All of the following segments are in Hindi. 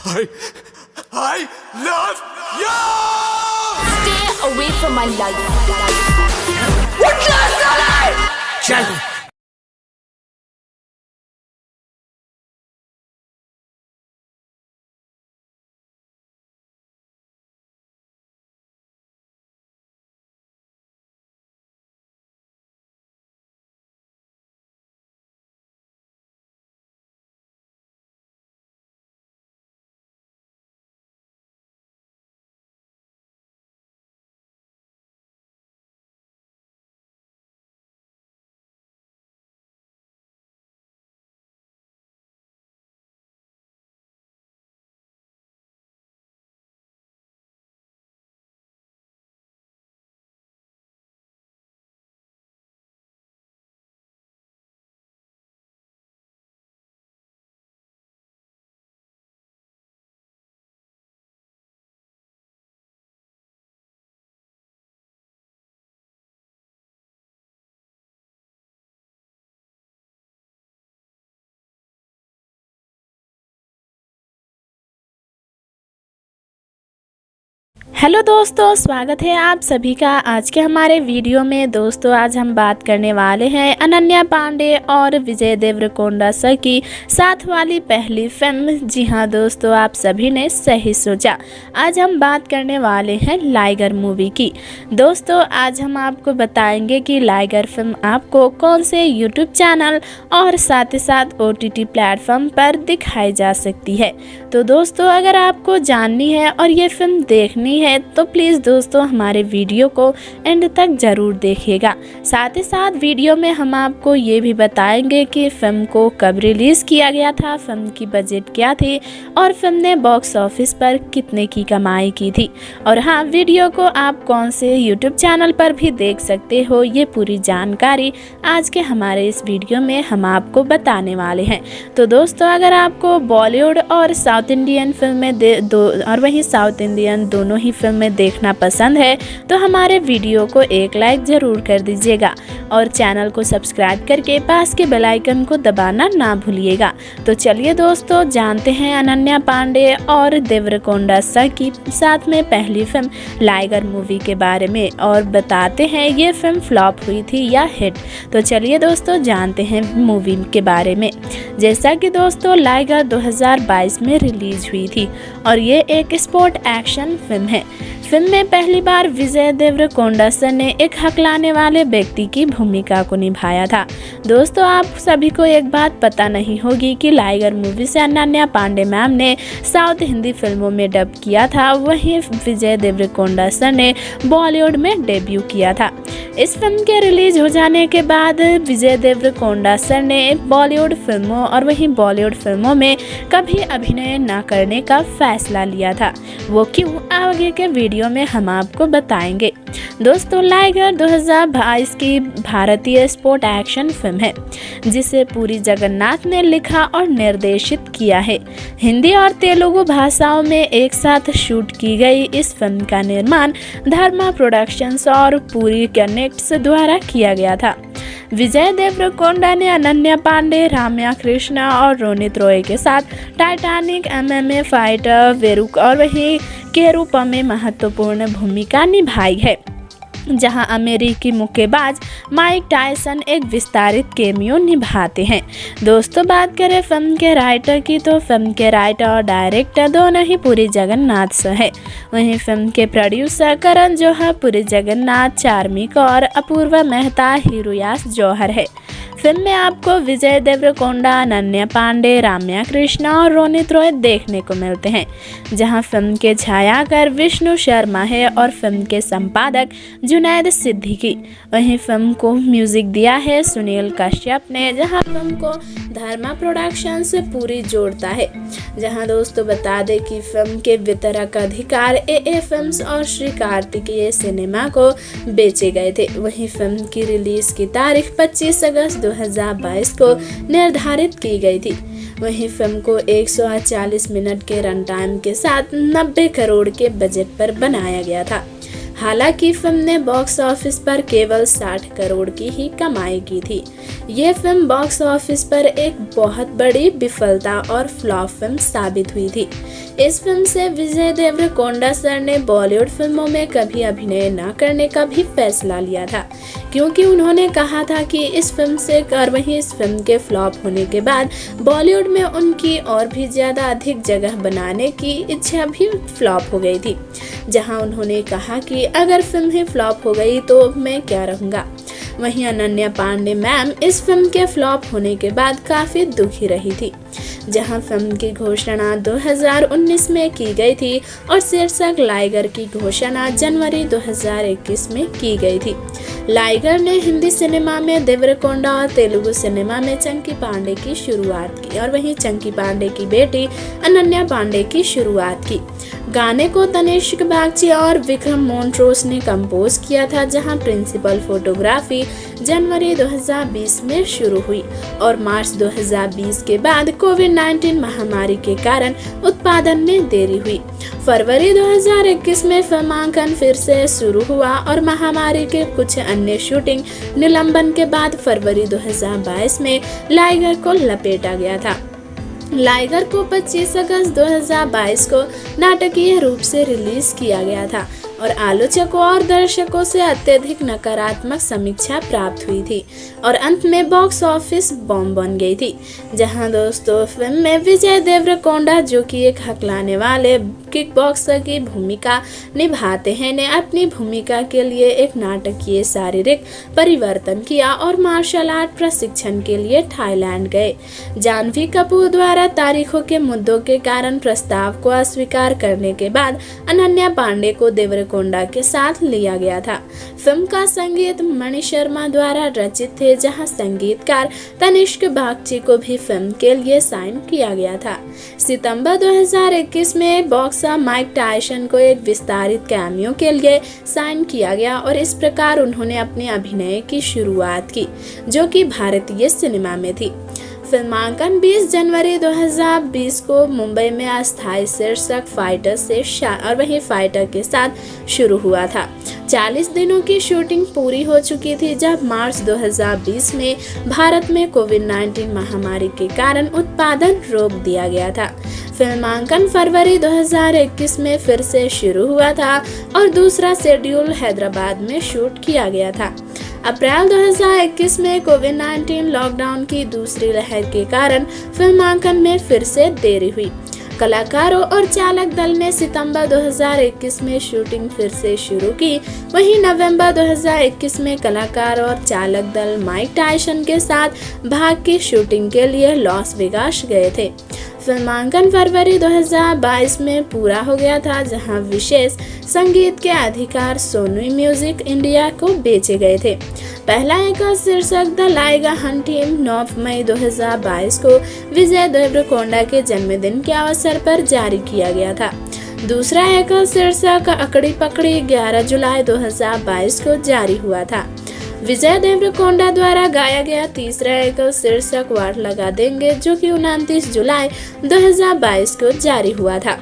I love you! Stay away from my life. चल हेलो दोस्तों, स्वागत है आप सभी का आज के हमारे वीडियो में। दोस्तों आज हम बात करने वाले हैं अनन्या पांडे और विजय देवरकोंडा सर की साथ वाली पहली फिल्म। जी हाँ दोस्तों, आप सभी ने सही सोचा। आज हम बात करने वाले हैं लाइगर मूवी की। दोस्तों आज हम आपको बताएंगे कि लाइगर फिल्म आपको कौन से यूट्यूब चैनल और साथ ही साथ OTT प्लेटफॉर्म पर दिखाई जा सकती है। तो दोस्तों अगर आपको जाननी है और ये फिल्म देखनी है तो प्लीज़ दोस्तों हमारे वीडियो को एंड तक ज़रूर देखिएगा। साथ ही साथ वीडियो में हम आपको ये भी बताएंगे कि फ़िल्म को कब रिलीज़ किया गया था, फिल्म की बजट क्या थी और फिल्म ने बॉक्स ऑफिस पर कितने की कमाई की थी। और हाँ, वीडियो को आप कौन से यूट्यूब चैनल पर भी देख सकते हो, ये पूरी जानकारी आज के हमारे इस वीडियो में हम आपको बताने वाले हैं। तो दोस्तों अगर आपको बॉलीवुड और साउथ इंडियन फिल्में और वहीं साउथ इंडियन दोनों ही फिल्में देखना पसंद है तो हमारे वीडियो को एक लाइक ज़रूर कर दीजिएगा और चैनल को सब्सक्राइब करके पास के बेल आइकन को दबाना ना भूलिएगा। तो चलिए दोस्तों जानते हैं अनन्या पांडे और देवरकोंडा सर की साथ में पहली फिल्म लाइगर मूवी के बारे में और बताते हैं ये फिल्म फ्लॉप हुई थी या हिट। तो चलिए दोस्तों जानते हैं मूवी के बारे में। जैसा कि दोस्तों लाइगर 2022 में रिलीज हुई थी और ये एक स्पोर्ट एक्शन फिल्म है। फिल्म में पहली बार विजय देवरकोंडा सर ने एक हकलाने वाले व्यक्ति की भूमिका को निभाया था। दोस्तों आप सभी को एक बात पता नहीं होगी कि लाइगर मूवी से अनन्या पांडे मैम ने साउथ हिंदी फिल्मों में डब किया था, वहीं विजय देवरकोंडा सर ने बॉलीवुड में डेब्यू किया था। इस फिल्म के रिलीज हो जाने के बाद विजय देवरकोंडा सर ने बॉलीवुड फिल्मों और वहीं बॉलीवुड फिल्मों में कभी अभिनय न करने का फैसला लिया था। वो क्यों, आगे के वीडियो में हम आपको बताएंगे। दोस्तों लाइगर 2022 की भारतीय स्पोर्ट एक्शन फिल्म है जिसे पुरी जगन्नाथ ने लिखा और निर्देशित किया है। हिंदी और तेलुगु भाषाओं में एक साथ शूट की गई इस फिल्म का निर्माण धर्मा प्रोडक्शंस और पुरी कनेक्ट्स द्वारा किया गया था। विजय देवरकोंडा ने अनन्या पांडे, राम्या कृष्णा और रोनित रॉय के साथ टाइटैनिक, MMA फाइटर, वेरुक और वहीं के रूप में महत्वपूर्ण भूमिका निभाई है, जहां अमेरिकी मुक्केबाज माइक टायसन एक विस्तारित कैमियो निभाते हैं। दोस्तों बात करें फिल्म के राइटर की तो फिल्म के राइटर और डायरेक्टर दोनों ही पुरी जगन्नाथ सर है। वहीं फिल्म के प्रोड्यूसर करण जौहर, पुरी जगन्नाथ, चार्मिक और अपूर्वा मेहता हीरोयास जौहर है। फिल्म में आपको विजय देवरकोंडा, अनन्या पांडे, राम्या कृष्णा और रोनित रॉय देखने को मिलते हैं, जहां फिल्म के छायाकार विष्णु शर्मा है और फिल्म के संपादक जुनैद सिद्दीकी। वहीं फिल्म को म्यूजिक दिया है सुनील कश्यप ने, जहां फिल्म को धर्मा प्रोडक्शन से पूरी जोड़ता है। जहां दोस्तों बता दें कि फिल्म के वितरक अधिकार AA फिल्म्स और श्री कार्तिकेय सिनेमा को बेचे गए थे। वहीं फिल्म की रिलीज की तारीख 25 अगस्त 2022 को निर्धारित की गई थी। वहीं फिल्म को 140 मिनट के रन टाइम के साथ 90 करोड़ के बजट पर बनाया गया था। हालांकि फिल्म ने बॉक्स ऑफिस पर केवल 60 करोड़ की ही कमाई की थी। ये फिल्म बॉक्स ऑफिस पर एक बहुत बड़ी विफलता और फ्लॉप फिल्म साबित हुई थी। इस फिल्म से विजय देवरकोंडा सर ने बॉलीवुड फिल्मों में कभी अभिनय न करने का भी फैसला लिया था, क्योंकि उन्होंने कहा था कि इस फिल्म से और वहीं इस फिल्म के फ्लॉप होने के बाद बॉलीवुड में उनकी और भी ज़्यादा अधिक जगह बनाने की इच्छा भी फ्लॉप हो गई थी। जहां उन्होंने कहा कि अगर फिल्म ही फ्लॉप हो गई तो मैं क्या रहूँगा। वहीं अनन्या पांडे मैम इस फिल्म के फ्लॉप होने के बाद काफ़ी दुखी रही थी। जहां फिल्म की घोषणा 2019 में की गई थी और शीर्षक लाइगर की घोषणा जनवरी 2021 में की गई थी। लाइगर ने हिंदी सिनेमा में देवरकोंडा और तेलुगु सिनेमा में चंकी पांडे की शुरुआत की और वहीं चंकी पांडे की बेटी अनन्या पांडे की शुरुआत की। गाने को तनिष्क बागची और विक्रम मोन्ट्रोस ने कंपोज किया था, जहां प्रिंसिपल फोटोग्राफी जनवरी 2020 में शुरू हुई और मार्च 2020 के बाद कोविड-19 महामारी के कारण उत्पादन में देरी हुई। फरवरी 2021 में फिल्मांकन फिर से शुरू हुआ और महामारी के कुछ अन्य शूटिंग निलंबन के बाद फरवरी 2022 में लाइगर को लपेटा गया था। लाइगर को 25 अगस्त 2022 को नाटकीय रूप से रिलीज किया गया था और आलोचकों और दर्शकों से अत्यधिक नकारात्मक समीक्षा प्राप्त हुई थी और अंत में बॉक्स ऑफिस बॉम्ब बन गई थी। जहां दोस्तों फिल्म में विजय देवरकोंडा, जो कि एक हकलाने वाले किक बॉक्सर की भूमिका निभाते हैं, ने अपनी भूमिका के लिए एक नाटकीय शारीरिक परिवर्तन किया और मार्शल आर्ट प्रशिक्षण के लिए थाईलैंड गए। जानवी कपूर द्वारा तारीखों के मुद्दों के कारण प्रस्ताव को अस्वीकार करने के बाद अनन्या पांडे को देवरकोंडा के साथ लिया गया था। फिल्म का संगीत मणि शर्मा द्वारा रचित थे, जहां संगीतकार तनिष्क बागची को भी फिल्म के लिए साइन किया गया था। सितंबर 2021 में बॉक्सर माइक टायसन को एक विस्तारित कैमियो के लिए साइन किया गया और इस प्रकार उन्होंने अपने अभिनय की शुरुआत की, जो कि भारतीय सिनेमा में थी। फिल्मांकन 20 जनवरी 2020 को मुंबई में अस्थायी शीर्षक फाइटर से और वहीं फाइटर के साथ शुरू हुआ था। 40 दिनों की शूटिंग पूरी हो चुकी थी जब मार्च 2020 में भारत में कोविड-19 महामारी के कारण उत्पादन रोक दिया गया था। फिल्मांकन फरवरी 2021 में फिर से शुरू हुआ था और दूसरा शेड्यूल हैदराबाद में शूट किया गया था। अप्रैल 2021 में कोविड-19 लॉकडाउन की दूसरी लहर के कारण फिल्मांकन में फिर से देरी हुई। कलाकारों और चालक दल ने सितंबर 2021 में शूटिंग फिर से शुरू की। वहीं नवंबर 2021 में कलाकार और चालक दल माइक टायसन के साथ भाग की शूटिंग के लिए लॉस वेगास गए थे। फिल्मांकन फरवरी 2022 में पूरा हो गया था, जहां विशेष संगीत के अधिकार सोनी म्यूजिक इंडिया को बेचे गए थे। पहला एकल शीर्षक द लाइगर हंट टीम 9 मई 2022 को विजय देवरकोंडा के जन्मदिन के अवसर पर जारी किया गया था। दूसरा एकल शीर्षक अकड़ी पकड़ी 11 जुलाई 2022 को जारी हुआ था। विजय देवरकोंडा द्वारा गाया गया तीसरा एकल शीर्षक वाट लगा देंगे, जो कि 29 जुलाई 2022 को जारी हुआ था।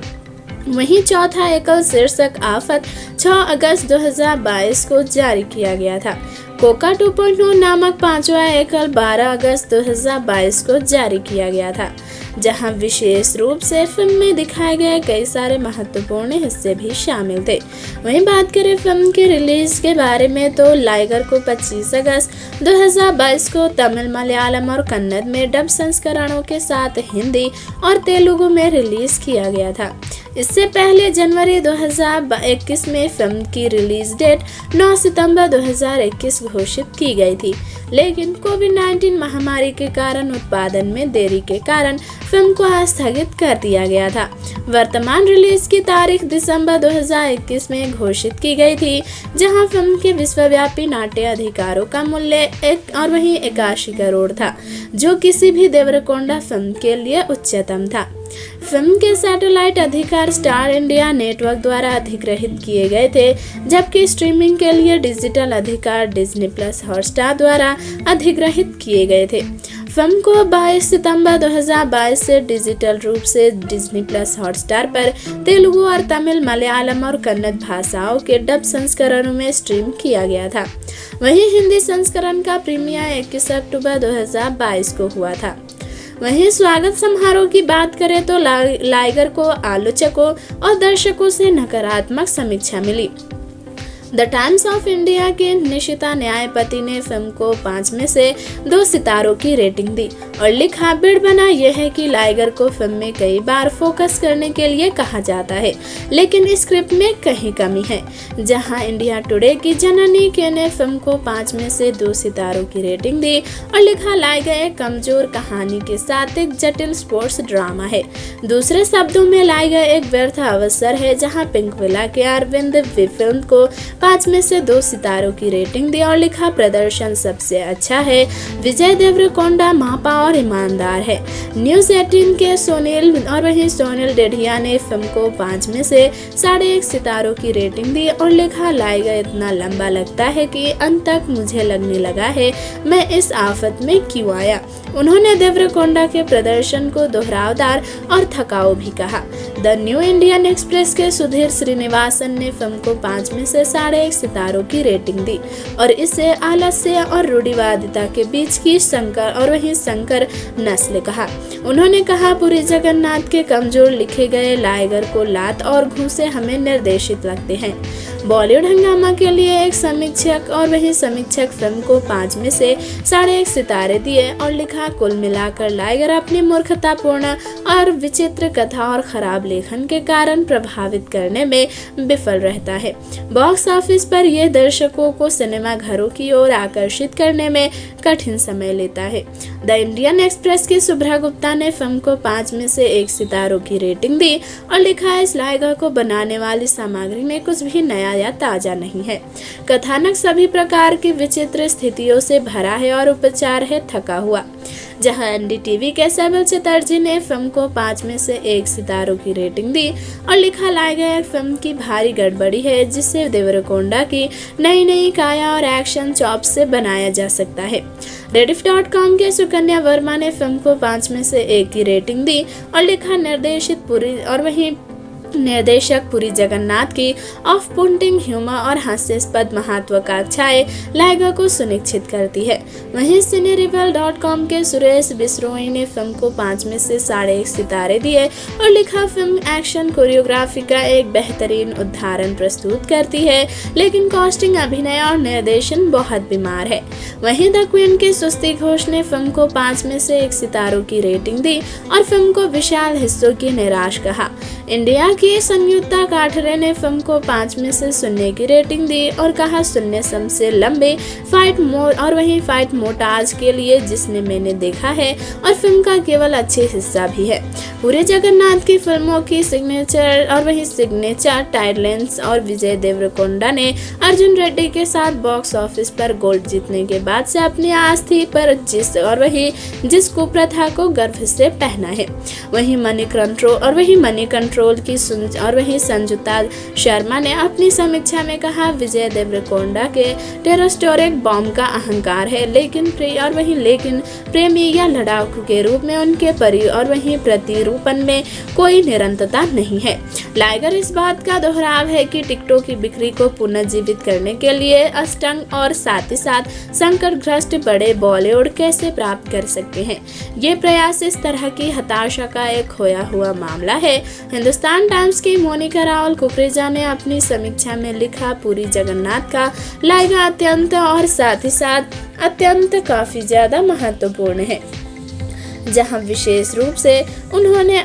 वहीं चौथा एकल शीर्षक आफत 6 अगस्त 2022 को जारी किया गया था। कोका 2.0 नामक पांचवा एकल 12 अगस्त 2022 को जारी किया गया था, जहां विशेष रूप से फिल्म में दिखाए गए कई सारे महत्वपूर्ण हिस्से भी शामिल थे। वहीं बात करें फिल्म के रिलीज के बारे में तो लाइगर को 25 अगस्त 2022 को तमिल, मलयालम और कन्नड़ में डब संस्करणों के साथ हिंदी और तेलुगु में रिलीज किया गया था। इससे पहले जनवरी 2021 में फिल्म की रिलीज डेट 9 सितंबर 2021 घोषित की गई थी, लेकिन कोविड-19 महामारी के कारण उत्पादन में देरी के कारण फिल्म को स्थगित कर दिया गया था। वर्तमान रिलीज की तारीख दिसंबर 2021 में घोषित की गई थी, जहां फिल्म के विश्वव्यापी नाट्य अधिकारों का मूल्य 81 करोड़ था, जो किसी भी देवरकोंडा फिल्म के लिए उच्चतम था। फिल्म के सैटेलाइट अधिकार स्टार इंडिया नेटवर्क द्वारा अधिग्रहित किए गए थे, जबकि स्ट्रीमिंग के लिए डिजिटल अधिकार डिज्नी प्लस हॉटस्टार द्वारा अधिग्रहित किए गए थे। फिल्म को 22 सितंबर 2022 से डिजिटल रूप से डिज्नी प्लस हॉटस्टार पर तेलुगु और तमिल, मलयालम और कन्नड़ भाषाओं के डब संस्करणों में स्ट्रीम किया गया था। वहीं हिंदी संस्करण का प्रीमियर 21 अक्टूबर 2022 को हुआ था। वहीं स्वागत समारोह की बात करें तो लाइगर को आलोचकों और दर्शकों से नकारात्मक समीक्षा मिली। द टाइम्स ऑफ इंडिया के निशिता न्यायपति ने फिल्म को 5 में से 2 सितारों की रेटिंग दी और लिखा, बिड बना यह है कि लाइगर को फिल्म में कई बार फोकस करने के लिए कहा जाता है, लेकिन स्क्रिप्ट में कहीं कमी है। जहां इंडिया टुडे की जननी के ने फिल्म को 5 में से 2 सितारों की रेटिंग दी और लिखा, लाइगर एक कमजोर कहानी के साथ एक जटिल स्पोर्ट्स ड्रामा है। दूसरे शब्दों में लाइगर एक व्यर्थ अवसर है। जहां पिंकविला के अरविंद फिल्म को 5 में से 2 सितारों की रेटिंग दी और लिखा, प्रदर्शन सबसे अच्छा है। विजय देवरकोंडा मापा और ईमानदार है। न्यूज़ 18 के सोनील डेढ़िया ने फिल्म को 5 में से 1.5 सितारों की रेटिंग दी और लिखा, लाइगर इतना लंबा लगता है कि अंत तक मुझे लगने लगा है मैं इस आफत में क्यों आया। उन्होंने देवरकोंडा के प्रदर्शन को दोहरावदार और थकाऊ भी कहा। द न्यू इंडियन एक्सप्रेस के सुधीर श्रीनिवासन ने फिल्म को 5 में से 1.5 सितारों की रेटिंग दी और इसे आलस्य और रूढ़िवादिता के बीच की संकर नस्ल कहा। उन्होंने कहा, पुरी जगन्नाथ के कमजोर लिखे गए लाइगर को लात और घूंसे हमें निर्देशित लगते हैं। बॉलीवुड हंगामा के लिए एक समीक्षक फिल्म को 5 में से 1.5 सितारे दिए और लिखा, कुल मिलाकर लाइगर अपनी मूर्खतापूर्ण और विचित्र कथा और खराब लेखन के कारण प्रभावित करने में विफल रहता है। बॉक्स ऑफिस पर यह दर्शकों को सिनेमा घरों की ओर आकर्षित करने में कठिन समय लेता है। द इंडियन एक्सप्रेस की शुभ्रा गुप्ता ने फिल्म को 5 में से 1 सितारों की रेटिंग दी और लिखा है, इस लाइगर को बनाने वाली सामग्री में कुछ भी नया या ताजा नहीं है। कथानक सभी प्रकार की विचित्र स्थितियों से भरा है और उपचार है थका हुआ। जहां एनडीटीवी के सैबल चटर्जी ने फिल्म को 5 में से 1 सितारों की रेटिंग दी और लिखा, लाइगर फिल्म की भारी गड़बड़ी है जिसे देवरकोंडा की नई काया और एक्शन चॉप से बनाया जा सकता है। Rediff.com के सुकन्या वर्मा ने फिल्म को 5 में से 1 की रेटिंग दी और लिखा, निर्देशक पुरी जगन्नाथ की ऑफ पुटिंग ह्यूमर और हास्यास्पद महत्वाकांक्षाएं लाइगर को सुनिश्चित करती है। वहीं cinerebel.com के सुरेश बिश्रोई ने फिल्म को 5 में से 1.5 सितारे दिए और लिखा, फिल्म एक्शन कोरियोग्राफी का एक बेहतरीन उदाहरण प्रस्तुत करती है, लेकिन कास्टिंग, अभिनय और निर्देशन बहुत बीमार है। वहीं द क्वीन के सुस्ती घोष ने फिल्म को 5 में से 1 सितारों की रेटिंग दी और फिल्म को विशाल हिस्सों की निराश कहा। इंडिया की संयुक्ता काठरे ने फिल्म को 5 में से 0 की रेटिंग दी और कहा, 0 सबसे लंबे फाइट मोटाज के लिए जिसने मैंने देखा है और फिल्म का केवल अच्छे हिस्सा भी है। पुरी जगन्नाथ की फिल्मों की सिग्नेचर टाइटल्स और विजय देवरकोंडा ने अर्जुन रेड्डी के साथ बॉक्स ऑफिस पर गोल्ड जीतने के बाद से अपनी आस्थी पर जिस कुप्रथा को गर्व से पहना है। वहीं मनी कंट्रोल की संजुता शर्मा ने अपनी समीक्षा में कहा, विजय देवरकोंडा के टेरस्टोरिक बॉम्ब का अहंकार है, लेकिन प्रेमी या लड़ाकू के रूप में उनके प्रतिरूपण में कोई निरंतरता नहीं है। लाइगर इस बात का दोहराव है कि टिकटों की बिक्री को पुनर्जीवित करने के लिए अष्टंग और साथ ही साथ संकटग्रस्त बड़े बॉलीवुड कैसे प्राप्त कर सकते हैं। ये प्रयास इस तरह की हताशा का एक खोया हुआ मामला है। हिंदुस्तान टाइम्स की मोनिका रावल कुकरेजा ने अपनी समीक्षा में लिखा, पुरी जगन्नाथ का लाइगर अत्यंत काफी ज्यादा महत्वपूर्ण है। जहां विशेष रूप से उन्होंने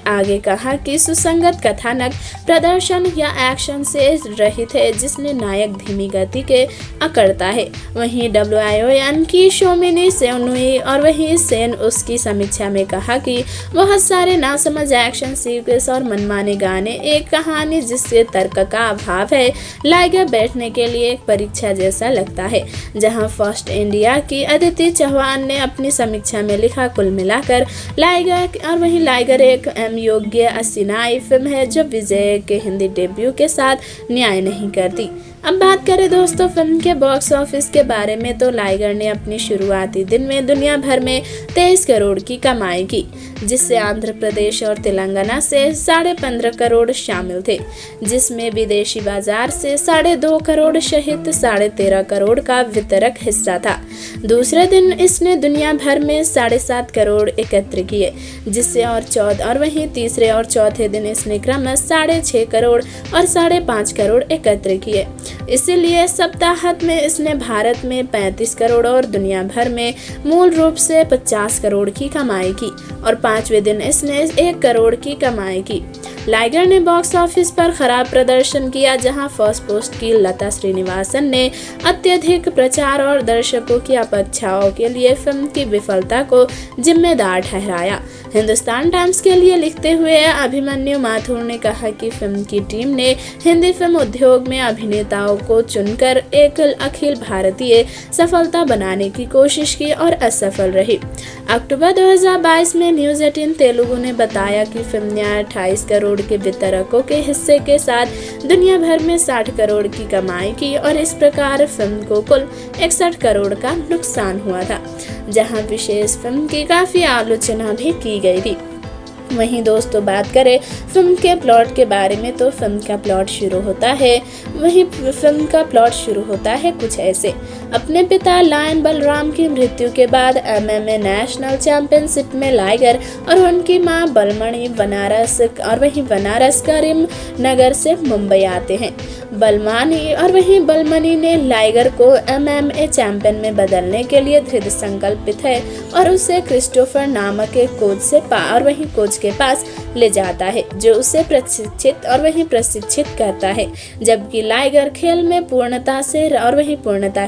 आगे कहा कि सुसंगत कथानक, प्रदर्शन या एक्शन से रहित है जिसने नायक धीमी गति के अकड़ता है। वहीं WION की शोमिनी सेनुई सेन उसकी समीक्षा में कहा कि बहुत सारे नासमझ एक्शन सीक्वेंस और मनमाने गाने, एक कहानी जिससे तर्क का अभाव है, लाइगर बैठने के लिए एक परीक्षा जैसा लगता है। जहां फर्स्ट इंडिया की अदिति चौहान ने अपनी समीक्षा में लिखा, कुल मिलाकर लाइगर एक योग्य असिनाई फिल्म है जो विजय के हिंदी डेब्यू के साथ न्याय नहीं करती। अब बात करें दोस्तों फिल्म के बॉक्स ऑफिस के बारे में तो लाइगर ने अपनी शुरुआती दिन में दुनिया भर में 23 करोड़ की कमाई की, जिससे आंध्र प्रदेश और तेलंगाना से 15.5 करोड़ शामिल थे, जिसमें विदेशी बाजार से 2.5 करोड़ सहित 13.5 करोड़ का वितरक हिस्सा था। दूसरे दिन इसने दुनिया भर में 7.5 करोड़ एकत्र किए, जिससे और वहीं तीसरे और चौथे दिन इसने क्रमशः 6.5 करोड़ और 5.5 करोड़ एकत्र किए। इसीलिए सप्ताहांत में इसने भारत में 35 करोड़ और दुनिया भर में मूल रूप से 50 करोड़ की कमाई की और पांचवें दिन इसने 1 करोड़ की कमाई की। लाइगर ने बॉक्स ऑफिस पर खराब प्रदर्शन किया, जहां फर्स्ट पोस्ट की लता श्रीनिवासन ने अत्यधिक प्रचार और दर्शकों की अपेक्षाओं के लिए फिल्म की विफलता को जिम्मेदार ठहराया। हिंदुस्तान टाइम्स के लिए लिखते हुए अभिमन्यु माथुर ने कहा कि फिल्म की टीम ने हिंदी फिल्म उद्योग में अभिनेताओं को चुनकर एक अखिल भारतीय सफलता बनाने की कोशिश की और असफल रही। अक्टूबर 2022 में न्यूज़ 18 तेलुगु ने बताया कि फिल्म ने 28 करोड़ के वितरकों के हिस्से के साथ दुनिया भर में 60 करोड़ की कमाई की और इस प्रकार फिल्म को कुल 61 करोड़ का नुकसान हुआ था, जहां विशेष फिल्म की काफी आलोचना भी की गई थी। वहीं दोस्तों बात करें फिल्म के प्लॉट के बारे में तो फिल्म का प्लॉट शुरू होता है कुछ ऐसे। अपने पिता लायन बलराम की मृत्यु के बाद MMA नेशनल चैंपियनशिप में लाइगर और उनकी मां बलमणि बनारस करीम नगर से मुंबई आते हैं। बलमणि ने लाइगर को MMA चैंपियन में बदलने के लिए दृढ़ संकल्पित है और उसे क्रिस्टोफर नामक एक कोच के पास ले जाता है, जो उसे प्रशिक्षित करता है। जबकि लाइगर खेल में पूर्णता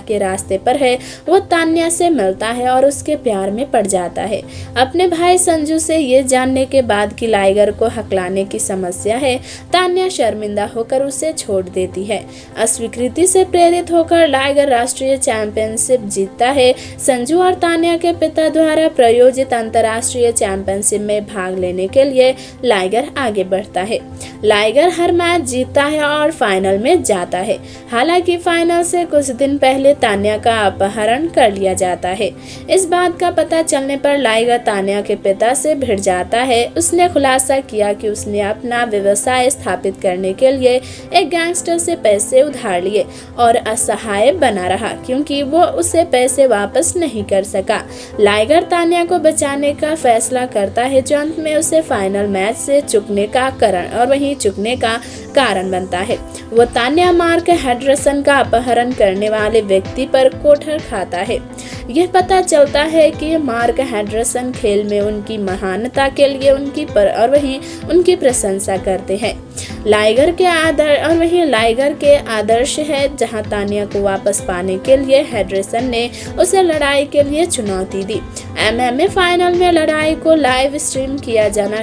के रास्ते पर है, वो तान्या से मिलता है और उसके प्यार में पड़ जाता है। अपने भाई संजू से ये जानने के बाद कि लाइगर को हकलाने की समस्या है, तान्या शर्मिंदा होकर उसे छोड़ देती है। अस्वीकृति से प्रेरित होकर लाइगर राष्ट्रीय चैंपियनशिप जीतता है। संजू और तान्या के पिता द्वारा प्रायोजित अंतर्राष्ट्रीय चैंपियनशिप में भाग लेने के लिए लाइगर आगे बढ़ता है। लाइगर हर मैच जीतता है और फाइनल में जाता है। हालांकि फाइनल से कुछ दिन पहले तान्या का अपहरण कर लिया जाता है। इस बात का पता चलने पर लाइगर तान्या के पिता से भिड़ जाता है। उसने खुलासा किया कि उसने अपना व्यवसाय स्थापित करने के लिए एक गैंगस्टर से पैसे उधार लिए और असहाय बना रहा, क्योंकि वो उसे पैसे वापस नहीं कर सका। लाइगर तान्या को बचाने का फैसला करता है, जो अंत में उसे फाइनल मैच से चुकने का कारण बनता है। वो तान्या मार्क हेडरसन का अपहरण करने वाले व्यक्ति पर कोठर खाता है। यह पता चलता है कि मार्क हेडरसन खेल में उनकी महानता के लिए उनकी प्रशंसा करते हैं। लाइगर के आदर्श है, जहां तान्या को वापस पाने के लिए हेडरसन ने उसे लड़ाई के लिए चुनौती दी। MMA फाइनल में लड़ाई को लाइव स्ट्रीम किया जाना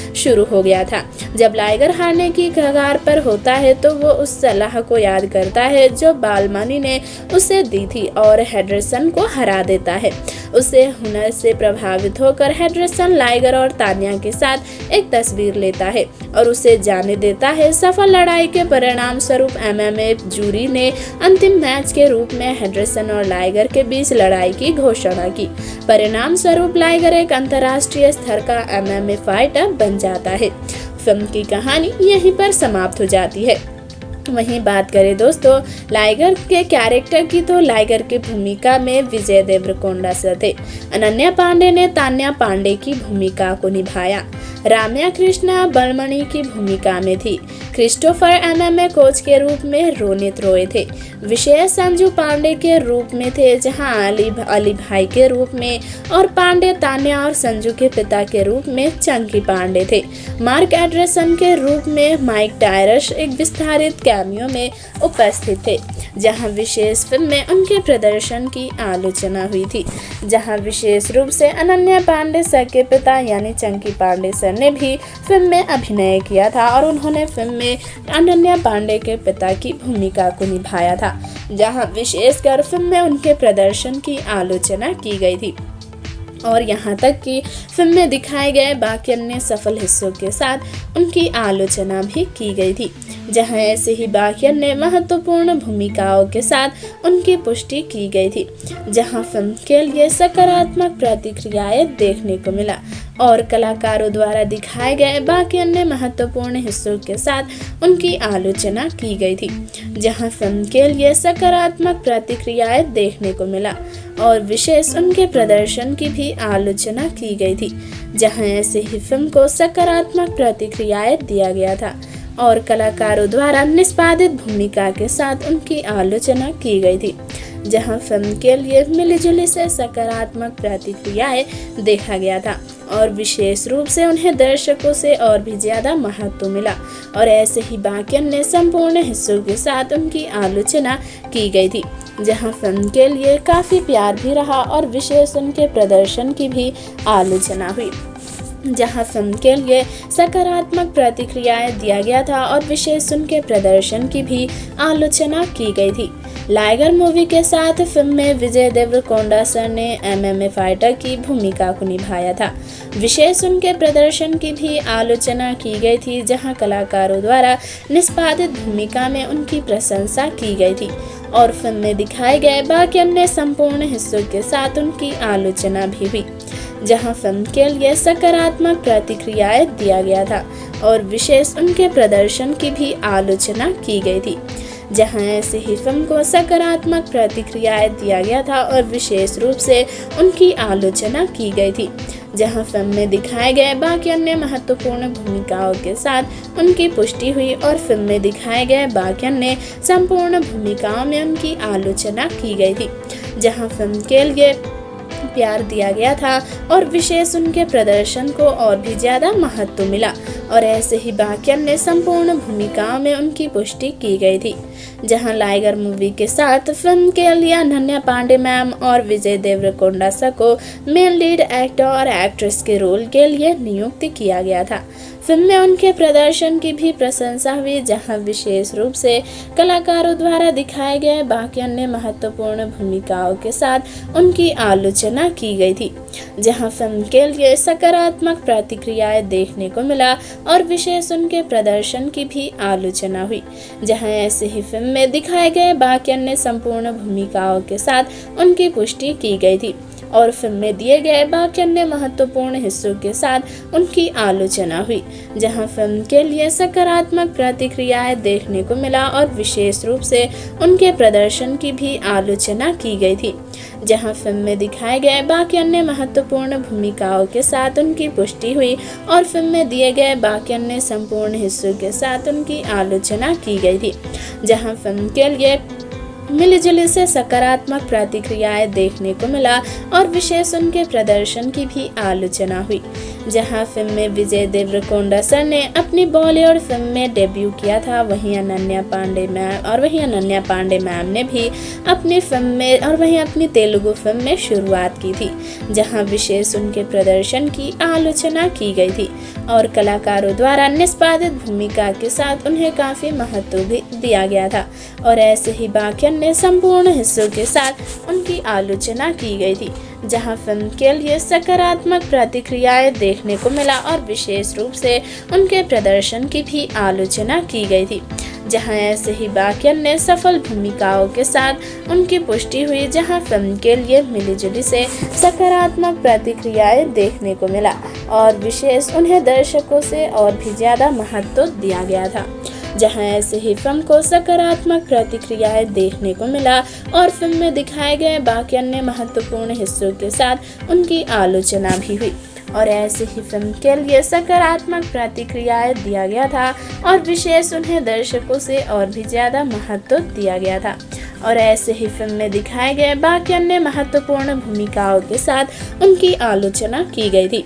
शुरू हो गया था। जब लाइगर हारने की कगार पर होता है तो वो उस सलाह को याद करता है जो बालमणि ने उसे दी थी और हेडरसन को हरा देता है। उसे हुनर से प्रभावित होकर हेडरसन लाइगर और तान्या के साथ एक तस्वीर लेता है और उसे जाने देता है। सफल लड़ाई के परिणाम स्वरूप MMA जूरी ने अंतिम मैच के रूप में हेडरसन और लाइगर के बीच लड़ाई की घोषणा की। परिणाम स्वरूप लाइगर एक अंतर्राष्ट्रीय स्तर का MMA फाइटर बन जाता है। फिल्म की कहानी यहीं पर समाप्त हो जाती है। वहीं बात करें दोस्तों लाइगर के कैरेक्टर की तो लाइगर की भूमिका में विजय देवरकोंडा सर थे। अनन्या पांडे ने तान्या पांडे की भूमिका को निभाया। राम्या कृष्णा बलमणि की भूमिका में थी। क्रिस्टोफर MMA कोच के रूप में रोनित रॉय थे। विशेष संजू पांडे के रूप में थे, जहां अली भाई के रूप में और पांडे तान्या और संजू के पिता के रूप में चंकी पांडे थे। मार्क एंडरसन के रूप में माइक टायरस एक विस्तारित कैमियो में उपस्थित थे, जहां विशेष फिल्म में उनके प्रदर्शन की आलोचना हुई थी। जहां विशेष रूप से अनन्या पांडे सर के पिता यानी चंकी पांडे सर ने भी फिल्म में अभिनय किया था और उन्होंने फिल्म में अनन्या पांडे के पिता की भूमिका को निभाया था, जहां विशेषकर फिल्म में उनके प्रदर्शन की आलोचना की गई थी। और यहाँ तक कि फिल्म में दिखाए गए बाकी अन्य सफल हिस्सों के साथ उनकी आलोचना भी की गई थी, जहां ऐसे ही बाकी अन्य महत्वपूर्ण भूमिकाओं के साथ उनकी पुष्टि की गई थी, जहां फिल्म के लिए सकारात्मक प्रतिक्रियाएं देखने को मिला और कलाकारों द्वारा दिखाए गए बाकी अन्य महत्वपूर्ण हिस्सों के साथ उनकी आलोचना की गई थी, जहां फिल्म के लिए सकारात्मक प्रतिक्रियाएं देखने को मिला और विशेष उनके प्रदर्शन की भी आलोचना की गई थी, जहां ऐसे ही फिल्म को सकारात्मक प्रतिक्रियाएं दिया गया था और कलाकारों द्वारा निष्पादित भूमिका के साथ उनकी आलोचना की गई थी, जहां फिल्म के लिए मिलीजुली से सकारात्मक प्रतिक्रियाएं देखा गया था और विशेष रूप से उन्हें दर्शकों से और भी ज़्यादा महत्व मिला और ऐसे ही बाकी अन्य संपूर्ण हिस्सों के साथ उनकी आलोचना की गई थी, जहां फिल्म के लिए काफ़ी प्यार भी रहा और विशेष उनके प्रदर्शन की भी आलोचना हुई, जहां फिल्म के लिए सकारात्मक प्रतिक्रियाएं दिया गया था और विशेष उनके प्रदर्शन की भी आलोचना की गई थी। लाइगर मूवी के साथ फिल्म में विजय देवरकोंडा सर ने MMA फाइटर की भूमिका को निभाया था। विशेष उनके प्रदर्शन की भी आलोचना की गई थी, जहां कलाकारों द्वारा निष्पादित भूमिका में उनकी प्रशंसा की गई थी और फिल्म में दिखाए गए बाकी अन्य संपूर्ण हिस्सों के साथ उनकी आलोचना भी हुई, जहां फिल्म के लिए सकारात्मक प्रतिक्रियाएं दिया गया था और विशेष उनके प्रदर्शन की भी आलोचना की गई थी, जहां ऐसे ही फिल्म को सकारात्मक प्रतिक्रियाएं दिया गया था और विशेष रूप से उनकी आलोचना की गई थी, जहां फिल्म में दिखाए गए बाकी अन्य महत्वपूर्ण भूमिकाओं के साथ उनकी पुष्टि हुई और फिल्म में दिखाए गए बाकी अन्य संपूर्ण भूमिकाओं में उनकी आलोचना की गई थी, जहां फिल्म के लिए प्यार दिया गया था और विशेष उनके प्रदर्शन को और भी ज़्यादा महत्व मिला और ऐसे ही बाकी अन्य संपूर्ण भूमिकाओं में उनकी पुष्टि की गई थी, जहां लाइगर मूवी के साथ फिल्म के लिए अनन्या पांडे मैम और विजय देवरकोंडा सर को मेन लीड एक्टर और एक्ट्रेस के रोल के लिए नियुक्त किया गया था। फिल्म में उनके प्रदर्शन की भी प्रशंसा हुई, जहां विशेष रूप से कलाकारों द्वारा दिखाए गए बाकी अन्य महत्वपूर्ण भूमिकाओं के साथ उनकी आलोचना की गई थी, जहां फिल्म के लिए सकारात्मक प्रतिक्रियाएं देखने को मिला और विशेष उनके प्रदर्शन की भी आलोचना हुई, जहां ऐसे ही फिल्म में दिखाए गए बाकी अन्य संपूर्ण भूमिकाओं के साथ उनकी पुष्टि की गई थी और फिल्म में दिए गए बाकी अन्य महत्वपूर्ण हिस्सों के साथ उनकी आलोचना हुई, जहां फिल्म के लिए सकारात्मक प्रतिक्रियाएं देखने को मिला और विशेष रूप से उनके प्रदर्शन की भी आलोचना की गई थी, जहां फिल्म में दिखाए गए बाकी अन्य महत्वपूर्ण भूमिकाओं के साथ उनकी पुष्टि हुई और फिल्म में दिए गए बाकी अन्य संपूर्ण हिस्सों के साथ उनकी आलोचना की गई थी, जहां फिल्म के लिए मिलीजुली से सकारात्मक प्रतिक्रियाएं देखने को मिला और विशेष उनके प्रदर्शन की भी आलोचना हुई, जहां फिल्म में विजय देवरकोंडा सर ने अपनी बॉलीवुड फिल्म में डेब्यू किया था, वहीं अनन्या पांडे मैम ने भी अपनी फिल्म में और वहीं अपनी तेलुगु फिल्म में शुरुआत की थी, जहां विशेष उनके प्रदर्शन की आलोचना की गई थी और कलाकारों द्वारा निष्पादित भूमिका के साथ उन्हें काफ़ी महत्व भी दिया गया था और ऐसे ही बाकी अन्य संपूर्ण हिस्सों के साथ उनकी आलोचना की गई थी, जहां फिल्म के लिए सकारात्मक प्रतिक्रियाएं देखने को मिला और विशेष रूप से उनके प्रदर्शन की भी आलोचना की गई थी, जहां ऐसे ही बाकी अन्य सफल भूमिकाओं के साथ उनकी पुष्टि हुई, जहां फिल्म के लिए मिलीजुली से सकारात्मक प्रतिक्रियाएं देखने को मिला और विशेष उन्हें दर्शकों से और भी ज़्यादा महत्व दिया गया था, जहां ऐसे ही फिल्म को सकारात्मक प्रतिक्रियाएं देखने को मिला और फिल्म में दिखाए गए बाकी अन्य महत्वपूर्ण हिस्सों के साथ उनकी आलोचना भी हुई और ऐसे ही फिल्म के लिए सकारात्मक प्रतिक्रियाएं दिया गया था और विशेष उन्हें दर्शकों से और भी ज़्यादा महत्व दिया गया था और ऐसे ही फिल्म में दिखाए गए बाकी अन्य महत्वपूर्ण भूमिकाओं के साथ उनकी आलोचना की गई थी,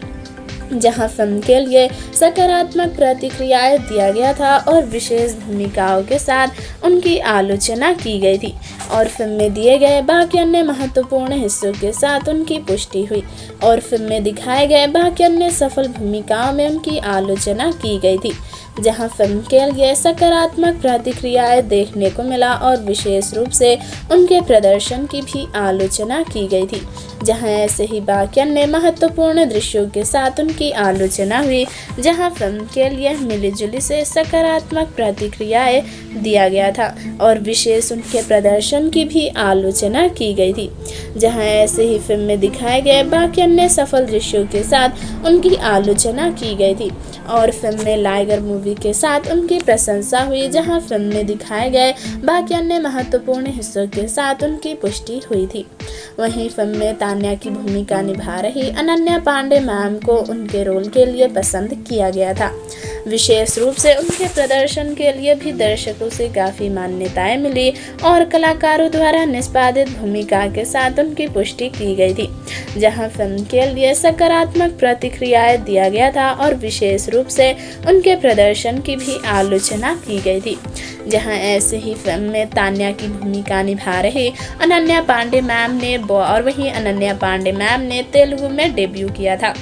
जहां फिल्म के लिए सकारात्मक प्रतिक्रियाएं दिया गया था और विशेष भूमिकाओं के साथ उनकी आलोचना की गई थी और फिल्म में दिए गए बाकी अन्य महत्वपूर्ण हिस्सों के साथ उनकी पुष्टि हुई और फिल्म में दिखाए गए बाकी अन्य सफल भूमिकाओं में उनकी आलोचना की गई थी, जहां फिल्म के लिए सकारात्मक प्रतिक्रियाएं देखने को मिला और विशेष रूप से उनके प्रदर्शन की भी आलोचना की गई थी, जहां ऐसे ही बाकी अन्य महत्वपूर्ण दृश्यों के साथ उनकी आलोचना हुई, जहां फिल्म के लिए मिलीजुली से सकारात्मक प्रतिक्रियाएं दिया गया था और विशेष उनके प्रदर्शन की भी आलोचना की गई थी। जहां ऐसे ही फिल्म में दिखाए गए बाकी अन्य सफल दृश्यों के साथ उनकी आलोचना की गई थी और फिल्म में लाइगर मूवी के साथ उनकी प्रशंसा हुई, जहां फिल्म में दिखाए गए बाकी अन्य महत्वपूर्ण हिस्सों के साथ उनकी पुष्टि हुई थी। वहीं फिल्म में तान्या की भूमिका निभा रही अनन्या पांडे मैम को उनके रोल के लिए पसंद किया गया था। विशेष रूप से उनके प्रदर्शन के लिए भी दर्शकों से काफ़ी मान्यताएं मिली और कलाकारों द्वारा निष्पादित भूमिका के साथ उनकी पुष्टि की गई थी, जहां फिल्म के लिए सकारात्मक प्रतिक्रियाएं दिया गया था और विशेष रूप से उनके प्रदर्शन की भी आलोचना की गई थी। जहां ऐसे ही फिल्म में तान्या की भूमिका निभा रहे अनन्या पांडे मैम ने तेलुगु में डेब्यू किया था।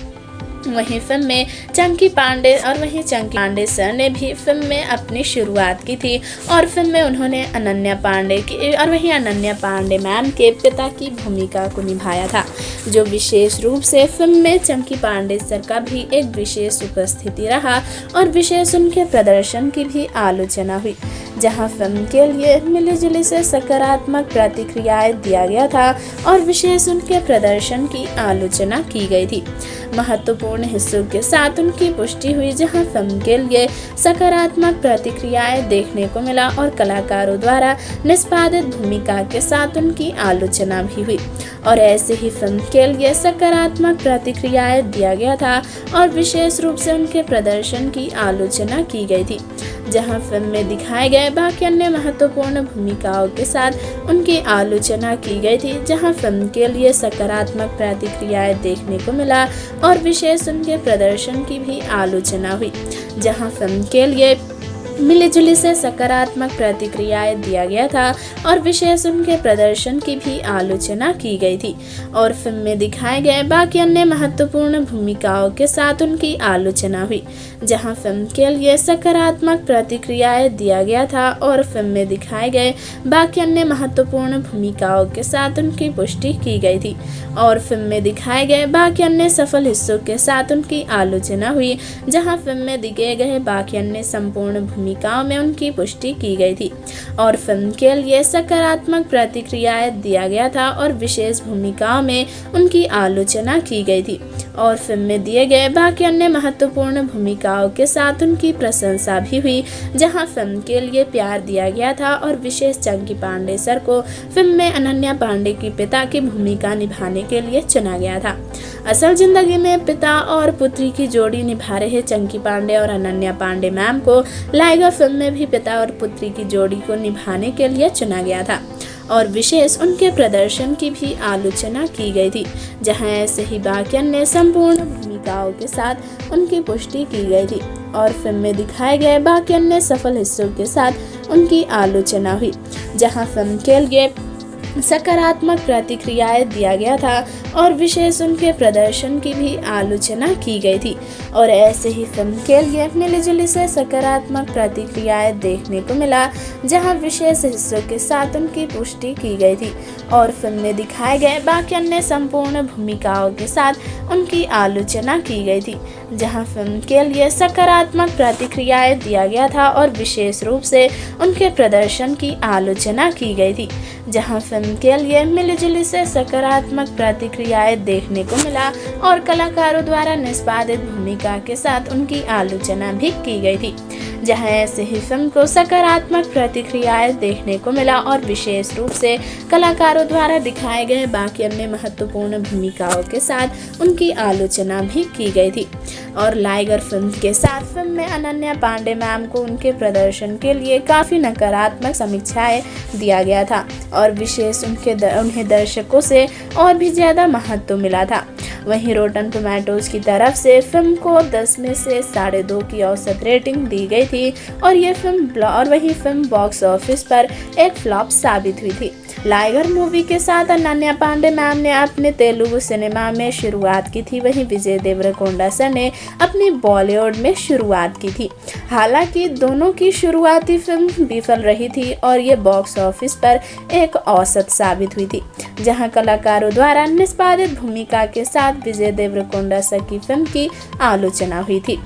वहीं फिल्म में चंकी पांडे सर ने भी फिल्म में अपनी शुरुआत की थी और फिल्म में उन्होंने अनन्या पांडे मैम के पिता की भूमिका को निभाया था, जो विशेष रूप से फिल्म में चंकी पांडे सर का भी एक विशेष उपस्थिति रहा और विशेष उनके प्रदर्शन की भी आलोचना हुई। जहां फिल्म के लिए मिलीजुली से सकारात्मक प्रतिक्रियाएं दिया गया था और विशेष उनके प्रदर्शन की आलोचना की गई थी। महत्वपूर्ण हिस्सों के साथ उनकी पुष्टि हुई, जहां फिल्म के लिए सकारात्मक प्रतिक्रियाएं देखने को मिला और कलाकारों द्वारा निष्पादित भूमिका के साथ उनकी आलोचना भी हुई और ऐसे ही फिल्म के लिए सकारात्मक प्रतिक्रियाएं दिया गया था और विशेष रूप से उनके प्रदर्शन की आलोचना की गई थी। जहां फिल्म में दिखाए गए बाकी अन्य महत्वपूर्ण भूमिकाओं के साथ उनकी आलोचना की गई थी, जहां फिल्म के लिए सकारात्मक प्रतिक्रियाएं देखने को मिला और विशेष उनके प्रदर्शन की भी आलोचना हुई। जहां फिल्म के लिए मिलीजुली से सकारात्मक प्रतिक्रियाएं दिया गया था और विशेष उनके प्रदर्शन की भी आलोचना की गई थी और फिल्म में दिखाए गए बाकी अन्य महत्वपूर्ण भूमिकाओं के साथ उनकी आलोचना हुई, जहां फिल्म के लिए सकारात्मक प्रतिक्रियाएं दिया गया था और फिल्म में दिखाए गए बाकी अन्य महत्वपूर्ण भूमिकाओं के साथ उनकी पुष्टि की गई थी और फिल्म में दिखाए गए बाकी अन्य सफल हिस्सों के साथ उनकी आलोचना हुई, जहां फिल्म में दिए गए बाकी अन्य संपूर्ण भूमिकाओं में उनकी पुष्टि की गई थी और फिल्म के लिए सकारात्मक प्रतिक्रियाएं दिया गया था और विशेष भूमिकाओं में उनकी आलोचना की गई थी और फिल्म में दिए गए बाकी अन्य महत्वपूर्ण भूमिकाओं के साथ उनकी प्रशंसा भी हुई, जहां फिल्म के लिए प्यार दिया गया था और विशेष चंकी पांडे सर को फिल्म में अनन्या पांडे की पिता की भूमिका निभाने के लिए चुना गया था। असल जिंदगी में पिता और पुत्री की जोड़ी निभा रहे चंकी पांडे और अनन्या पांडे मैम को लाइगर फिल्म में भी पिता और पुत्री की जोड़ी को निभाने के लिए चुना गया था और विशेष उनके प्रदर्शन की भी आलोचना की गई थी, जहां ऐसे ही बाकी अन्य संपूर्ण भूमिकाओं के साथ उनकी पुष्टि की गई थी और फिल्म में दिखाए गए बाकी अन्य सफल हिस्सों के साथ उनकी आलोचना हुई, जहां फिल्म के लिए सकारात्मक प्रतिक्रियाएं दिया गया था और विशेष उनके प्रदर्शन की भी आलोचना की गई थी और ऐसे ही फिल्म के लिए मिलीजुली से सकारात्मक प्रतिक्रियाएं देखने को मिला, जहां विशेष हिस्सों के साथ उनकी पुष्टि की गई थी और फिल्म में दिखाए गए बाकी अन्य संपूर्ण भूमिकाओं के साथ उनकी आलोचना की गई थी, जहां फिल्म के लिए सकारात्मक प्रतिक्रियाएं दिया गया था और विशेष रूप से उनके प्रदर्शन की आलोचना की गई थी, जहां फिल्म के लिए मिलीजुली से सकारात्मक प्रतिक्रियाएं देखने को मिला और कलाकारों द्वारा निष्पादित भूमिका के साथ उनकी आलोचना भी की गई थी, जहां ऐसे ही फिल्म को सकारात्मक प्रतिक्रियाएं देखने को मिला और विशेष रूप से कलाकारों द्वारा दिखाए गए बाकी अन्य महत्वपूर्ण भूमिकाओं के साथ उनकी आलोचना भी की गई थी और लाइगर फिल्म के साथ फिल्म में अनन्या पांडे मैम को उनके प्रदर्शन के लिए काफ़ी नकारात्मक समीक्षाएं दिया गया था और विशेष उन्हें दर्शकों से और भी ज़्यादा महत्व मिला था। वहीं रोटन टोमेटोज की तरफ से फिल्म को 10 में से 2.5 की औसत रेटिंग दी गई थी और वही फिल्म बॉक्स ऑफिस पर एक फ्लॉप साबित हुई थी। लाइगर मूवी के साथ अनन्या पांडे मैम ने अपने तेलुगु सिनेमा में शुरुआत की थी, वहीं विजय देवरकोंडा सर ने अपनी बॉलीवुड में शुरुआत की थी। हालांकि दोनों की शुरुआती फिल्म विफल रही थी और ये बॉक्स ऑफिस पर एक औसत साबित हुई थी, जहां कलाकारों द्वारा निष्पादित भूमिका के साथ विजय देवरकोंडा सर की फिल्म की आलोचना हुई थी।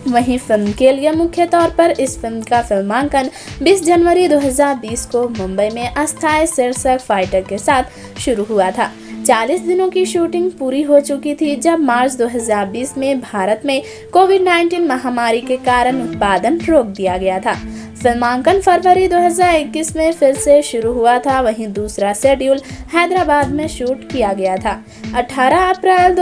वहीं फिल्म के लिए मुख्य तौर पर इस फिल्म का फिल्मांकन 20 जनवरी 2020 को मुंबई में अस्थायी शीर्षक फाइटर के साथ शुरू हुआ था। 40 दिनों की शूटिंग पूरी हो चुकी थी जब मार्च 2020 में भारत में कोविड-19 महामारी के कारण उत्पादन रोक दिया गया था। फिल्मांकन फरवरी 2021 में फिर से शुरू हुआ था, वहीं दूसरा शेड्यूल हैदराबाद में शूट किया गया था। 18 अप्रैल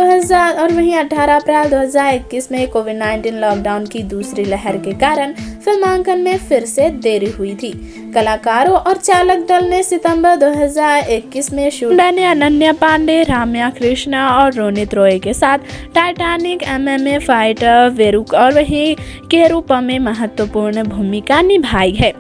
2021 में कोविड-19 लॉकडाउन की दूसरी लहर के कारण फिल्मांकन में फिर से देरी हुई थी। कलाकारों और चालक दल ने सितंबर 2021 में शूट ने अनन्या पांडे, राम्या कृष्णा और रोनित रॉय के साथ टाइटैनिक, MMA फाइटर, वेरुक और वहीं के रूप में महत्वपूर्ण भूमिका निभाई है,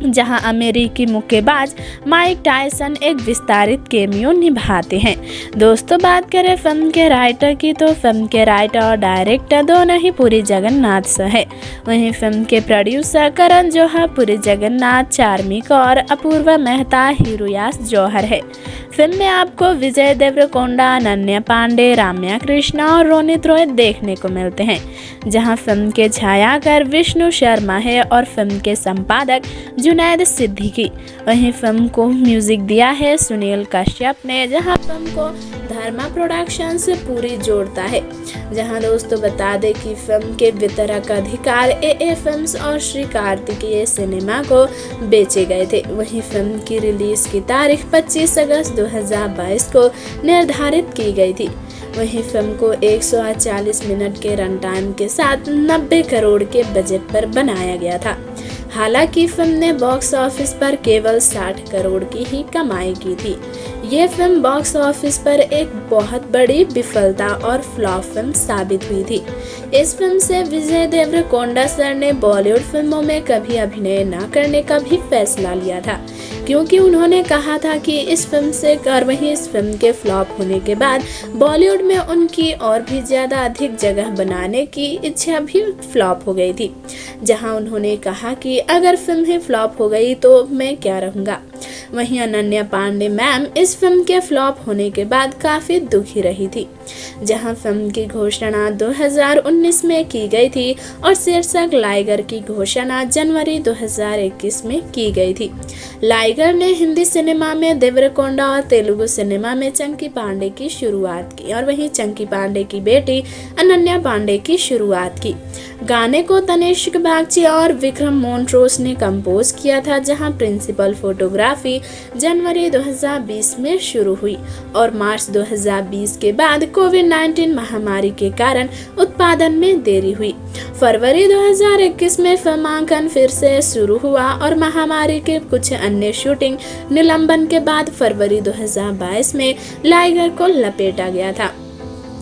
जहां अमेरिकी मुक्केबाज माइक टायसन एक विस्तारित कैमियो निभाते हैं। दोस्तों, बात करें फिल्म के राइटर की तो फिल्म के राइटर और डायरेक्टर दोनों ही पुरी जगन्नाथ सर है। वहीं फिल्म के प्रोड्यूसर करण जौहर, पुरी जगन्नाथ, चार्मिक और अपूर्वा मेहता हीरोयास जौहर है। फिल्म में आपको विजय देवरकोंडा, अनन्या पांडे, राम्या कृष्णा और रोनित रॉय देखने को मिलते हैं, जहां फिल्म के छायाकार विष्णु शर्मा है और फिल्म के संपादक जुनैद सिद्दीकी। वहीं फिल्म को म्यूजिक दिया है सुनील कश्यप ने, जहां फिल्म को धर्मा प्रोडक्शन से पूरी जोड़ता है। जहां दोस्तों बता दें कि फिल्म के वितरक अधिकार AA फिल्म्स और श्री कार्तिकेय सिनेमा को बेचे गए थे। वहीं फिल्म की रिलीज की तारीख 25 अगस्त 2022 को निर्धारित की गई थी। वहीं फिल्म को 140 मिनट के रन टाइम के साथ 90 करोड़ के बजट पर बनाया गया था। हालांकि फिल्म ने बॉक्स ऑफिस पर केवल 60 करोड़ की ही कमाई की थी। ये फिल्म बॉक्स ऑफिस पर एक बहुत बड़ी विफलता और फ्लॉप फिल्म साबित हुई थी। इस फिल्म से विजय देवरकोंडा सर ने बॉलीवुड फिल्मों में कभी अभिनय न करने का भी फैसला लिया था, क्योंकि उन्होंने कहा था कि इस फिल्म से और वहीं इस फिल्म के फ्लॉप होने के बाद बॉलीवुड में उनकी और भी ज़्यादा अधिक जगह बनाने की इच्छा भी फ्लॉप हो गई थी। जहां उन्होंने कहा कि अगर फिल्म ही फ्लॉप हो गई तो मैं क्या रहूँगा। वहीं अनन्या पांडे मैम इस फिल्म के फ्लॉप होने के बाद काफ़ी दुखी रही थी, जहां फिल्म की घोषणा 2019 में की गई थी और शीर्षक लाइगर की घोषणा जनवरी 2021 में की गई थी। लाइगर ने हिंदी सिनेमा में देवरकोंडा और तेलुगु सिनेमा में चंकी पांडे की शुरुआत की और वहीं चंकी पांडे की बेटी अनन्या पांडे की शुरुआत की। गाने को तनिष्क बागची और विक्रम मोन्ट्रोस ने कंपोज किया था, जहां प्रिंसिपल फोटोग्राफी जनवरी 2020 में शुरू हुई और मार्च 2020 के बाद कोविड-19 महामारी के कारण उत्पादन में देरी हुई। फरवरी 2021 में फिल्मांकन फिर से शुरू हुआ और महामारी के कुछ अन्य शूटिंग निलंबन के बाद फरवरी 2022 में लाइगर को लपेटा गया था।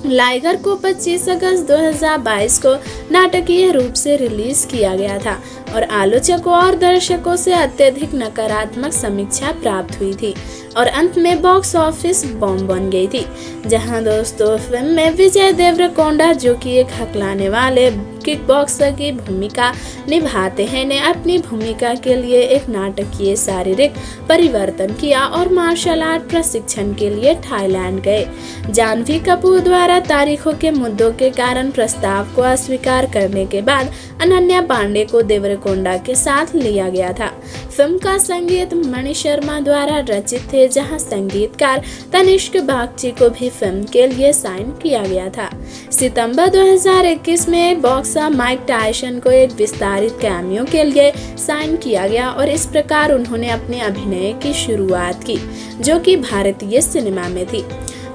लाइगर को 25 अगस्त 2022 को नाटकीय रूप से रिलीज किया गया था और आलोचकों और दर्शकों से अत्यधिक नकारात्मक समीक्षा प्राप्त हुई थी और अंत में बॉक्स ऑफिस बॉम्ब बन गई थी। जहां दोस्तों फिल्म में विजय देवरकोंडा, जो कि एक हकलाने वाले किक बॉक्सर की भूमिका निभाते हैं, ने अपनी भूमिका के लिए एक नाटकीय शारीरिक परिवर्तन किया और मार्शल आर्ट प्रशिक्षण के लिए थाईलैंड गए। जानवी कपूर द्वारा तारीखों के मुद्दों के कारण प्रस्ताव को अस्वीकार करने के बाद अनन्या पांडे को देवरकोंडा के साथ लिया गया था। फिल्म का संगीत मणि शर्मा द्वारा रचित थे, जहां संगीतकार तनिष्क बागची को भी फिल्म के लिए साइन किया गया था। सितंबर 2021 में बॉक्सर माइक टायसन को एक विस्तारित कैमियो के लिए साइन किया गया और इस प्रकार उन्होंने अपने अभिनय की शुरुआत की, जो कि भारतीय सिनेमा में थी।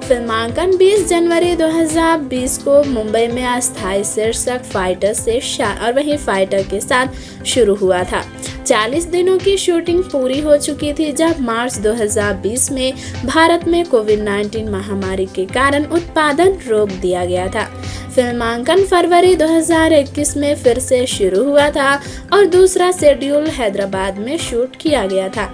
फिल्मांकन 20 जनवरी 2020 को मुंबई में अस्थायी शीर्षक फाइटर से और वहीं फाइटर के साथ शुरू हुआ था। 40 दिनों की शूटिंग पूरी हो चुकी थी जब मार्च 2020 में भारत में कोविड-19 महामारी के कारण उत्पादन रोक दिया गया था। फिल्मांकन फरवरी 2021 में फिर से शुरू हुआ था और दूसरा शेड्यूल हैदराबाद में शूट किया गया था।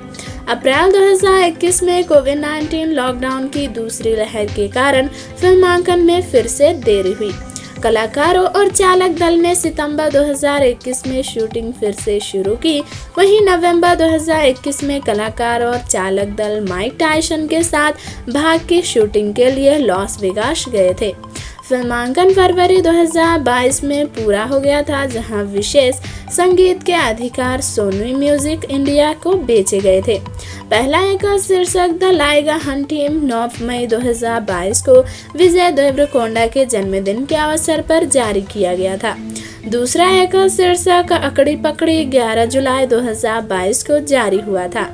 अप्रैल 2021 में कोविड-19 लॉकडाउन की दूसरी लहर के कारण फिल्मांकन में फिर से देरी हुई। कलाकारों और चालक दल ने सितंबर 2021 में शूटिंग फिर से शुरू की। वहीं नवंबर 2021 में कलाकार और चालक दल माइक टायसन के साथ भाग की शूटिंग के लिए लॉस वेगास गए थे। फिल्मांकन फरवरी 2022 में पूरा हो गया था, जहां विशेष संगीत के अधिकार सोनी म्यूजिक इंडिया को बेचे गए थे। पहला एकल शीर्षक द लाइगर हंट टीम 9 मई 2022 को विजय देवरकोंडा के जन्मदिन के अवसर पर जारी किया गया था। दूसरा एकल शीर्षक अकड़ी पकड़ी 11 जुलाई 2022 को जारी हुआ था।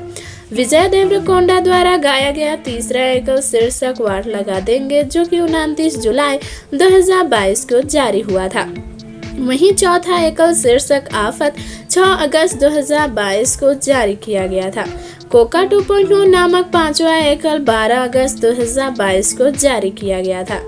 विजय देवरकोंडा द्वारा गाया गया तीसरा एकल शीर्षक वाट लगा देंगे, जो कि 29 जुलाई 2022 को जारी हुआ था। वहीं चौथा एकल शीर्षक आफत 6 अगस्त 2022 को जारी किया गया था। कोका 2.0 नामक पांचवा एकल 12 अगस्त 2022 को जारी किया गया था,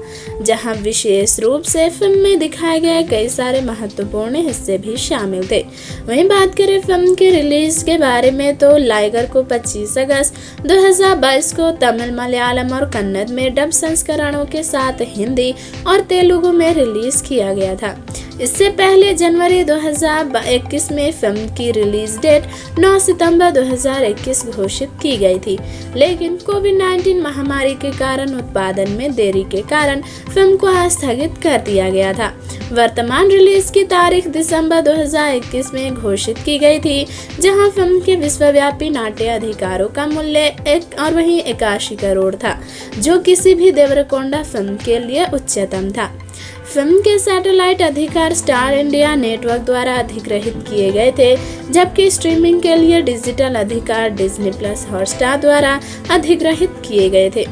जहां विशेष रूप से फिल्म में दिखाए गए कई सारे महत्वपूर्ण हिस्से भी शामिल थे। वहीं बात करें फिल्म के रिलीज के बारे में तो लाइगर को 25 अगस्त 2022 को तमिल, मलयालम और कन्नड़ में डब संस्करणों के साथ हिंदी और तेलुगु में रिलीज किया गया था। इससे पहले जनवरी 2021 में फिल्म की रिलीज डेट 9 सितंबर 2021 घोषित की गई थी, लेकिन कोविड-19 महामारी के कारण उत्पादन में देरी के कारण फिल्म को स्थगित कर दिया गया था। वर्तमान रिलीज की तारीख दिसंबर 2021 में घोषित की गई थी, जहां फिल्म के विश्वव्यापी नाट्य अधिकारों का मूल्य 81 करोड़ था, जो किसी भी देवरकोंडा फिल्म के लिए उच्चतम था। फिल्म के सैटेलाइट अधिकार स्टार इंडिया नेटवर्क द्वारा अधिग्रहित किए गए थे, जबकि स्ट्रीमिंग के लिए डिजिटल अधिकार डिज्नी प्लस हॉटस्टार द्वारा अधिग्रहित किए गए थे।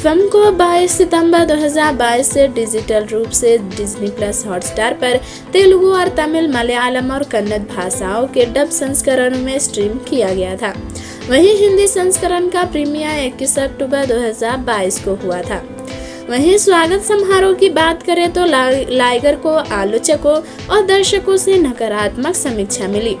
फिल्म को 22 सितंबर 2022 से डिजिटल रूप से डिज्नी प्लस हॉटस्टार पर तेलुगु और तमिल, मलयालम और कन्नड़ भाषाओं के डब संस्करणों में स्ट्रीम किया गया था। वहीं हिंदी संस्करण का प्रीमियर 21 अक्टूबर 2022 को हुआ था। वहीं स्वागत समारोह की बात करें तो लाइगर को आलोचकों और दर्शकों से नकारात्मक समीक्षा मिली।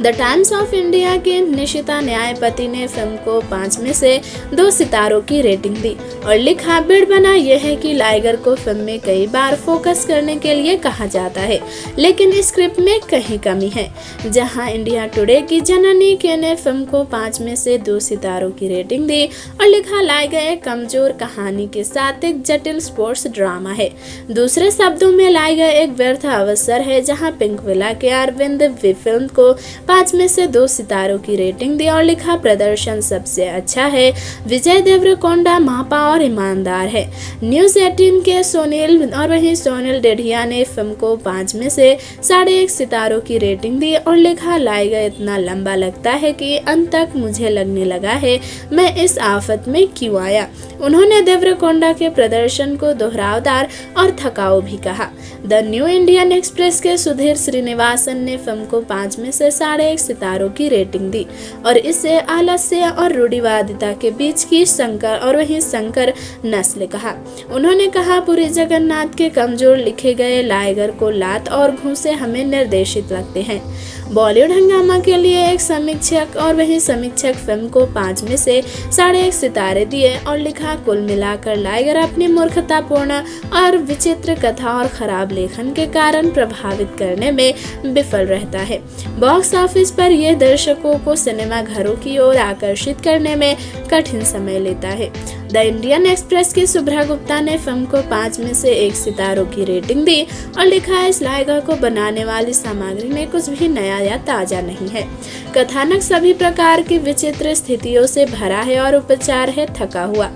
द टाइम्स ऑफ इंडिया के निशिता न्यायपति ने फिल्म को 5 में से 2 सितारों की रेटिंग दी और लिखा, बिड़ बना यह है कि लाइगर को फिल्म में कई बार फोकस करने के लिए कहा जाता है, लेकिन स्क्रिप्ट में कहीं कमी है। जहां इंडिया टुडे की जननी के ने फिल्म को 5 में से 2 सितारों की रेटिंग दी और लिखा, लाइगर एक कमजोर कहानी के साथ एक जटिल स्पोर्ट्स ड्रामा है। दूसरे शब्दों में लाइगर एक व्यर्थ अवसर है। जहाँ पिंक विला के अरविंद फिल्म को 5 में से 2 सितारों की रेटिंग दी और लिखा, प्रदर्शन सबसे अच्छा है। विजय देवरकोंडा मापा और ईमानदार है। न्यूज 18 के सोनील डेढ़िया ने फिल्म को 5 में से 1.5 सितारों की रेटिंग दी और लिखा, लाइगर इतना लंबा लगता है कि अंत तक मुझे लगने लगा है मैं इस आफत में क्यों आया। उन्होंने देवरकोंडा के प्रदर्शन को दोहरावदार और थकाऊ भी कहा। द न्यू इंडियन एक्सप्रेस के सुधीर श्रीनिवासन ने फिल्म को 5 में से 1.5 सितारों की रेटिंग दी और इसे आलस्य और रूढ़िवादिता के बीच की संकर नस्ल कहा। उन्होंने कहा, पुरी जगन्नाथ के कमजोर लिखे गए लाइगर को लात और घूंसे हमें निर्देशित लगते हैं। बॉलीवुड हंगामा के लिए एक समीक्षक फिल्म को 5 में से 1.5 सितारे दिए और लिखा, कुल मिलाकर लाइगर अपनी मूर्खतापूर्ण और विचित्र कथा और खराब लेखन के कारण प्रभावित करने में विफल रहता है। बॉक्स ऑफिस पर यह दर्शकों को सिनेमा घरों की ओर आकर्षित करने में कठिन समय लेता है। द इंडियन एक्सप्रेस की शुभ्रा गुप्ता ने फिल्म को 5 में से 1 सितारों की रेटिंग दी और लिखा, इस लाइगर को बनाने वाली सामग्री में कुछ भी नया या ताजा नहीं है। कथानक सभी प्रकार की विचित्र स्थितियों से भरा है और उपचार है थका हुआ।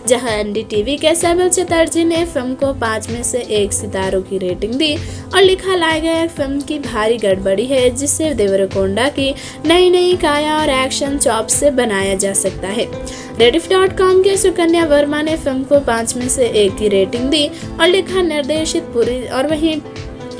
जहां एनडीटीवी के सैबल चटर्जी ने फिल्म को 5 में से 1 सितारों की रेटिंग दी और लिखा, लाइगर फिल्म की भारी गड़बड़ी है जिसे देवरकोंडा की नई काया और एक्शन चॉप से बनाया जा सकता है। Rediff.com के सुकन्या वर्मा ने फिल्म को 5 में से 1 की रेटिंग दी और लिखा, निर्देशित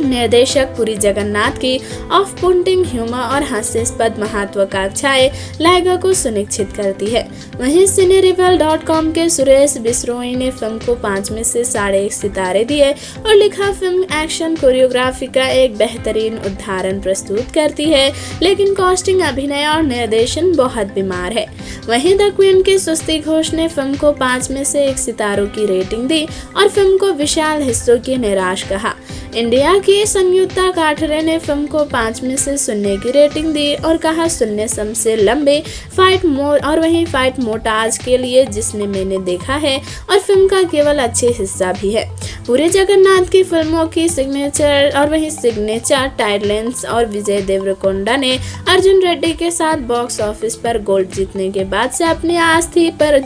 निर्देशक पुरी जगन्नाथ की ऑफ पुटिंग ह्यूमर और हास्यास्पद महत्वाकांक्षाएं लाइगा को सुनिश्चित करती है। वहीं cinerebel.com के सुरेश बिश्नोई ने फिल्म को 5 में से 1.5 सितारे दिए और लिखा, फिल्म एक्शन कोरियोग्राफी का एक बेहतरीन उदाहरण प्रस्तुत करती है, लेकिन कास्टिंग, अभिनय और निर्देशन बहुत बीमार है। वहीं द क्वीन के सुस्ती घोष ने फिल्म को 5 में से 1 सितारों की रेटिंग दी और फिल्म को विशाल हिस्सों की निराश कहा। इंडिया की संयुक्ता काठरे ने फिल्म को 5 में से 0 की रेटिंग दी और कहा, शून्य सम से लंबे फाइट मोटाज के लिए जिसने मैंने देखा है और फिल्म का केवल अच्छे हिस्सा भी है। पुरी जगन्नाथ की फिल्मों की सिग्नेचर टाइटल्स और विजय देवरकोंडा ने अर्जुन रेड्डी के साथ बॉक्स ऑफिस पर गोल्ड जीतने के बाद से अपनी आस्थी पर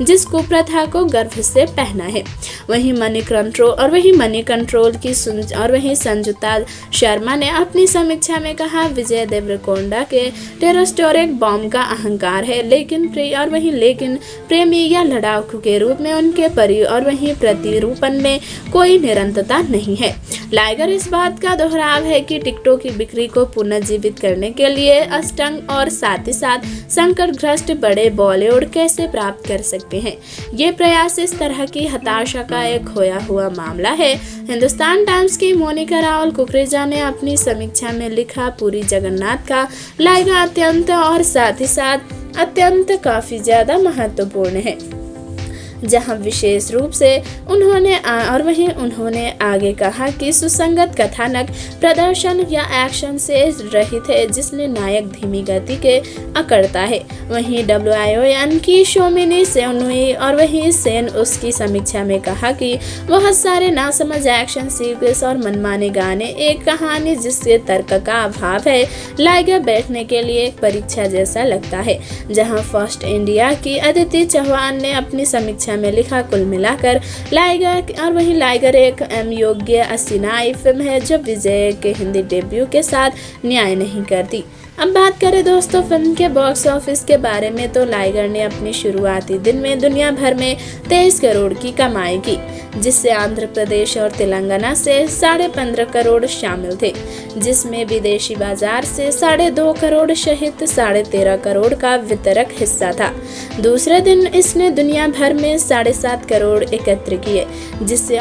जिस कुप्रथा को गर्व से पहना है। वहीं मनी कंट्रोल की संजुता शर्मा ने अपनी समीक्षा में कहा, विजय देवरकोंडा के टेरस्टोरिक बॉम्ब का अहंकार है, लेकिन प्रेमी या लड़ाकू के रूप में उनके प्रतिरूपण में कोई निरंतरता नहीं है। लाइगर इस बात का दोहराव है कि टिकटों की बिक्री को पुनर्जीवित करने के लिए अष्टंग और साथ ही साथ संकटग्रस्त बड़े बॉलीवुड कैसे प्राप्त कर सकते हैं। ये प्रयास इस तरह की हताशा का एक खोया हुआ मामला है। हिंदुस्तान टाइम्स की मोनिका रावल कुकरेजा ने अपनी समीक्षा में लिखा, पुरी जगन्नाथ का लाइगा अत्यंत काफी ज्यादा महत्वपूर्ण है, जहां विशेष रूप से उन्होंने आगे कहा कि सुसंगत कथानक, प्रदर्शन या एक्शन से रहित है, जिसने नायक धीमी गति के अकड़ता है। वहीं WION की शोमिनी सेन उसकी समीक्षा में कहा कि बहुत सारे नासमझ एक्शन सीक्वेंस और मनमाने गाने, एक कहानी जिससे तर्क का अभाव है, लाइगा बैठने के लिए एक परीक्षा जैसा लगता है। जहां फर्स्ट इंडिया की अदिति चौहान ने अपनी समीक्षा में लिखा, कुल मिलाकर लाइगर एक योग्य असिनाई फिल्म है जो विजय के हिंदी डेब्यू के साथ न्याय नहीं करती। अब बात करें दोस्तों फिल्म के बॉक्स ऑफिस के बारे में, तो लाइगर ने अपनी शुरुआती दिन में दुनिया भर में 23 करोड़ की कमाई की, जिससे आंध्र प्रदेश और तेलंगाना से 15.5 करोड़ शामिल थे, जिसमें विदेशी बाजार से 2.5 करोड़ सहित 13.5 करोड़ का वितरक हिस्सा था। दूसरे दिन इसने दुनिया भर में 7.5 करोड़ एकत्र किए, जिससे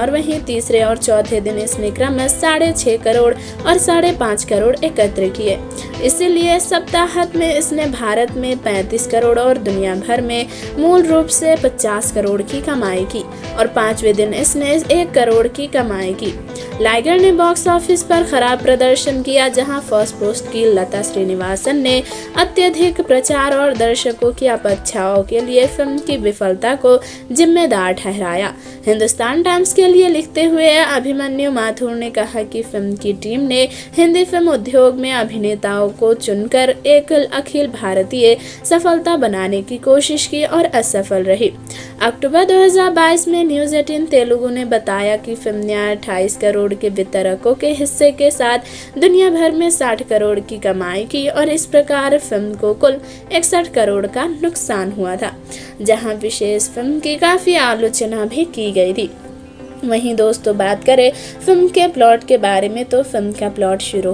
वहीं तीसरे और चौथे दिन इसने क्रमशः 6.5 करोड़ और 5.5 करोड़ एकत्र किए। इसीलिए सप्ताहांत में इसने भारत में 35 करोड़ और दुनिया भर में मूल रूप से 50 करोड़ की कमाई की और 5वें दिन इसने 1 करोड़ की कमाई की। लाइगर ने बॉक्स ऑफिस पर खराब प्रदर्शन किया, जहां फर्स्ट पोस्ट की लता श्रीनिवासन ने अत्यधिक प्रचार और दर्शकों की अपेक्षाओं के लिए फिल्म की विफलता को जिम्मेदार ठहराया। हिंदुस्तान टाइम्स के लिए लिखते हुए अभिमन्यु माथुर ने कहा कि फिल्म की टीम ने हिंदी फिल्म उद्योग में अभिनेताओं को चुनकर एक अखिल भारतीय सफलता बनाने की कोशिश की और असफल रही। अक्टूबर 2022 में न्यूज़ 18 तेलुगु ने बताया कि फिल्म ने 28 करोड़ के वितरकों के हिस्से के साथ दुनिया भर में 60 करोड़ की कमाई की और इस प्रकार फिल्म को कुल 61 करोड़ का नुकसान हुआ था, जहां विशेष फिल्म की काफ़ी आलोचना भी की गई थी। वहीं दोस्तों बात करें फिल्म के प्लॉट के बारे में, तो फिल्म का प्लॉट शुरू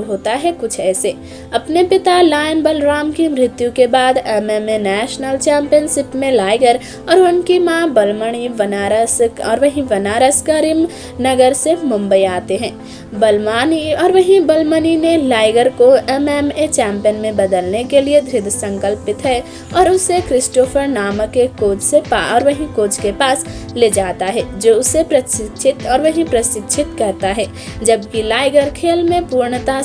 होता है कुछ ऐसे। अपने पिता लायन बलराम की मृत्यु के बाद MMA नेशनल चैंपियनशिप में लाइगर और उनकी मां बलमणि बनारस करीम नगर से मुंबई आते हैं। बलमणि ने लाइगर को MMA चैंपियन में बदलने के लिए दृढ़ संकल्पित है और उसे क्रिस्टोफर नामक एक कोच के पास ले जाता है, जो उसे प्रशिक्षित करता है। जबकि लाइगर खेल में पूर्णता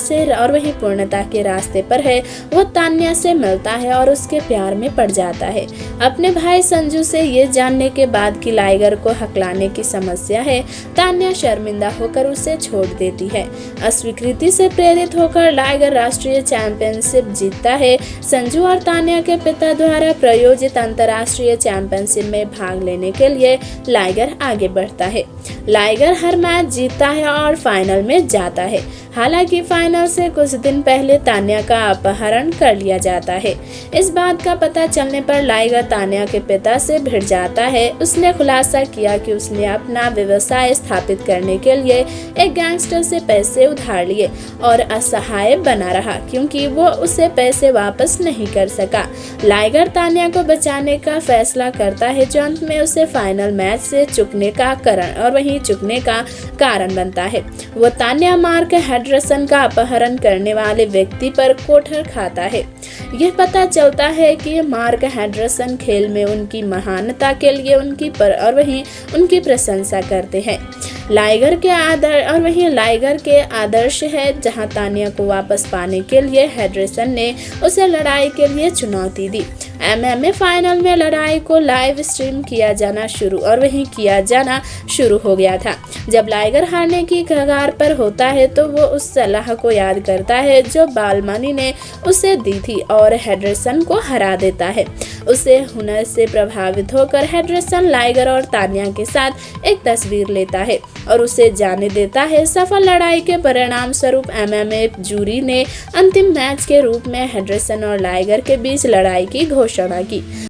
के रास्ते पर है, वो तान्या से मिलता है और उसके प्यार में पड़ जाता है। अपने भाई संजू से ये जानने के बाद कि लाइगर को हकलाने की समस्या है, तान्या शर्मिंदा होकर उसे छोड़ देती है। अस्वीकृति से प्रेरित होकर लाइगर राष्ट्रीय चैंपियनशिप जीतता है। संजू और तान्या के पिता द्वारा प्रायोजित अंतर्राष्ट्रीय चैंपियनशिप में भाग लेने के लिए लाइगर आगे बढ़ता है। लाइगर हर मैच जीतता है और फाइनल में जाता है। हालांकि फाइनल से कुछ दिन पहले तान्या का अपहरण कर लिया जाता है। इस बात का पता चलने पर लाइगर तान्या के पिता से भिड़ जाता है। उसने खुलासा किया कि उसने अपना व्यवसाय स्थापित करने के लिए एक गैंगस्टर से पैसे उधार लिए और असहाय बना रहा क्योंकि वो उसे पैसे वापस नहीं कर सका। लाइगर तान्या को बचाने का फैसला करता है जो अंत में उसे फाइनल मैच से चुकने का कारण बनता है। वो तान्या मार्क हेडरसन का अपहरण करने वाले व्यक्ति पर कोठर खाता है। यह पता चलता है कि मार्क हेडरसन खेल में उनकी महानता के लिए उनकी प्रशंसा करते हैं। लाइगर के आदर्श है जहां तान्या को वापस पाने के लिए हेडरसन ने उसे लड़ाई के लिए चुनौती दी। MMA फाइनल में लड़ाई को लाइव स्ट्रीम किया जाना शुरू हो गया था। जब लाइगर हारने की कगार पर होता है तो वो उस सलाह को याद करता है जो बालमानी ने उसे दी थी और हेडरसन को हरा देता है। उसे हुनर से प्रभावित होकर हेडरसन लाइगर और तान्या के साथ एक तस्वीर लेता है और उसे जाने देता है। सफल लड़ाई के परिणाम स्वरूप MMA जूरी ने अंतिम मैच के रूप में हेडरसन और लाइगर के बीच लड़ाई की घोषणा की।